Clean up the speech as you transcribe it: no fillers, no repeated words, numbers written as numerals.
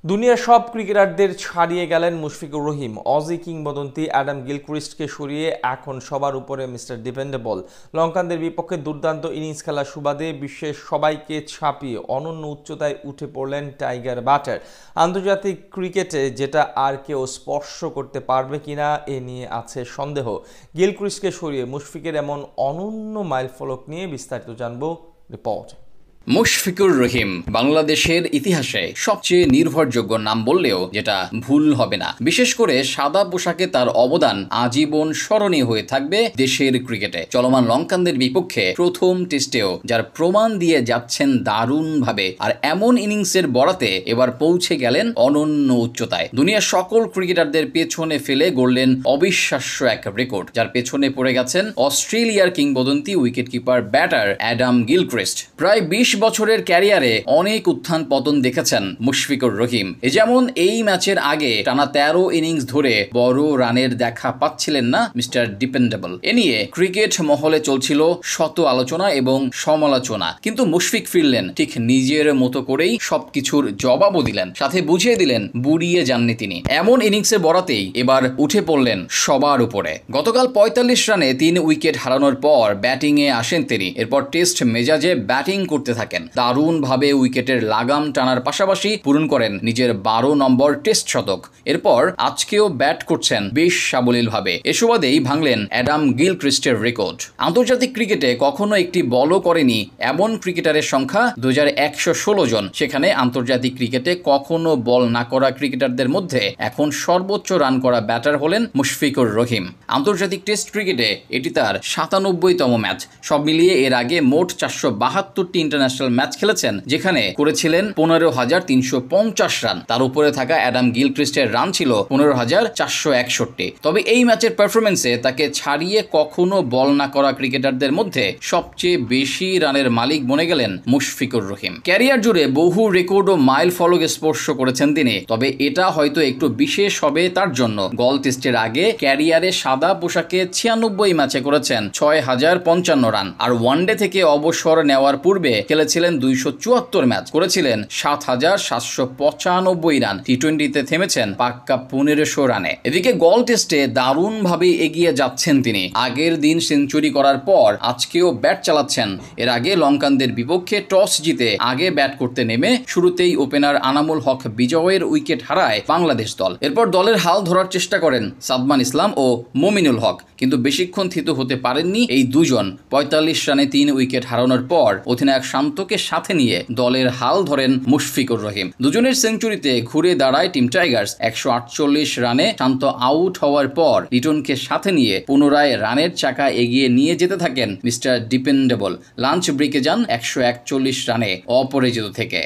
দুনিয়ার সব ক্রিকেটারদের ছাড়িয়ে গেলেন মুশফিকুর রহিম। অজি কিংবদন্তি অ্যাডাম গিলক্রিস্টকে সরিয়ে এখন সবার উপরে মিস্টার ডিপেন্ডেবল। লঙ্কানদের বিপক্ষে দুর্দান্ত ইনিংস খেলার সুবাদে বিশ্বের সবাইকে ছাপিয়ে অনন্য উচ্চতায় উঠে পড়লেন টাইগার ব্যাটার। আন্তর্জাতিক ক্রিকেটে যেটা আর কেউ স্পর্শ করতে পারবে কিনা এ নিয়ে আছে সন্দেহ। গিলক্রিস্টকে সরিয়ে মুশফিকের এমন অনন্য মাইলফলক নিয়ে বিস্তারিত জানবো রিপোর্ট। মুশফিকুর রহিম বাংলাদেশের ইতিহাসে সবচেয়ে নির্ভরযোগ্য নাম বললেও যেটা ভুল হবে না। বিশেষ করে সাদা পোশাকে তার অবদান আজীবন স্মরণীয় হয়ে থাকবে দেশের ক্রিকেটে। চলমান লঙ্কানদের বিপক্ষে প্রথম টেস্টেও যার প্রমাণ দিয়ে যাচ্ছেন দারুণভাবে, আর এমন ইনিংসের বরাতে এবার পৌঁছে গেলেন অনন্য উচ্চতায়। দুনিয়ার সকল ক্রিকেটারদের পেছনে ফেলে গড়লেন অবিশ্বাস্য এক রেকর্ড, যার পেছনে পড়ে গেছেন অস্ট্রেলিয়ার কিংবদন্তি উইকেটকিপার ব্যাটার অ্যাডাম গিলক্রিস্ট। প্রায় 20 বছরের ক্যারিয়ারে অনেক উত্থান পতন দেখেছেন মুশফিকুর রহিম। যেমন এই ম্যাচের আগে টানা 13 ইনিংস ধরে বড় রানের দেখা পাচ্ছিলেন না মিস্টার ডিপেন্ডেবল। এ নিয়ে ক্রিকেট মহলে চলছিল শত আলোচনা এবং সমালোচনা, কিন্তু মুশফিক ফিরলেন ঠিক নিজের মতো করেই সবকিছুর জবাবও দিলেন, সাথে বুঝিয়ে দিলেন বুড়িয়ে যাননি তিনি। এমন ইনিংসের বরাতেই এবার উঠে পড়লেন সবার উপরে। গতকাল 45 রানে 3 উইকেট হারানোর পর ব্যাটিংয়ে আসেন তিনি। এরপর টেস্ট মেজাজে ব্যাটিং করতে থাকেন। দারুণভাবে উইকেটের লাগাম টানার পাশাপাশি পূরণ করেন নিজের 12 নম্বর টেস্ট শতক। এরপর আজকেও ব্যাট করছেন বেশ সাবলীলভাবে। এ সুবাদেই ভাঙলেন অ্যাডাম গিলক্রিস্টের রেকর্ড। আন্তর্জাতিক ক্রিকেটে কখনো একটি বলও করেনি এমন ক্রিকেটারের সংখ্যা 2116 জন। সেখানে আন্তর্জাতিক ক্রিকেটে কখনো বল না করা ক্রিকেটারদের মধ্যে এখন সর্বোচ্চ রান করা ব্যাটার হলেন মুশফিকুর রহিম। আন্তর্জাতিক টেস্ট ক্রিকেটে এটি তার 97তম ম্যাচ। সব মিলিয়ে এর আগে মোট 472টি ইন্টারন্যাশনাল ম্যাচ খেলেছেন, যেখানে করেছিলেন 15,350 রান। তার উপরে থাকা অ্যাডাম গিলক্রিস্টের রান ছিল 15,461। তবে এই ম্যাচের পারফরমেন্সে তাকে ছাড়িয়ে কখনো বল না করা ক্রিকেটারদের মধ্যে সবচেয়ে বেশি রানের মালিক বনে গেলেন মুশফিকুর রহিম। ক্যারিয়ার জুড়ে বহু রেকর্ড ও মাইল ফলক স্পর্শ করেছেন তিনি। তবে এটা হয়তো একটু বিশেষ হবে তার জন্য। গল টেস্টের আগে ক্যারিয়ারে সাদা পোশাকে 96 ম্যাচে করেছেন 6,055 রান, আর ওয়ানডে থেকে অবসর নেওয়ার পূর্বে খেলেছিলেন 274 ম্যাচ, করেছিলেন 7,795 রান। টি20তে থেমেছেন পাক্কা 1500 রানে। এদিকে গল টেস্টে দারুণভাবে এগিয়ে যাচ্ছেন তিনি। আগের দিন সেঞ্চুরি করার পর আজকেও ব্যাট চালাচ্ছেন। এর আগে লঙ্কানদের বিপক্ষে টস জিতে আগে ব্যাট করতে নেমে শুরুতেই ওপেনার আনামুল হক বিজয়ের উইকেট হারায় বাংলাদেশ দল। এরপর দলের হাল ধরার চেষ্টা করেন সাদমান ইসলাম ও মমিনুল হক, কিন্তু বেশিক্ষণ থিতু হতে পারেননি এই দুজন। 45 রানে 3 উইকেট হারানোর পর অধিনায়ক শান্তকে সাথে নিয়ে দলের হাল ধরেন মুশফিকুর রহিম। দুজনের সেঞ্চুরিতে ঘুরে দাঁড়ায় টিম টাইগার্স। 148 রানে শান্ত আউট হওয়ার পর লিটনকে সাথে নিয়ে পুনরায় রানের চাকা এগিয়ে নিয়ে যেতে থাকেন মিস্টার ডিপেন্ডেবল। লাঞ্চ ব্রেকে যান 141 রানে অপরাজিত থেকে।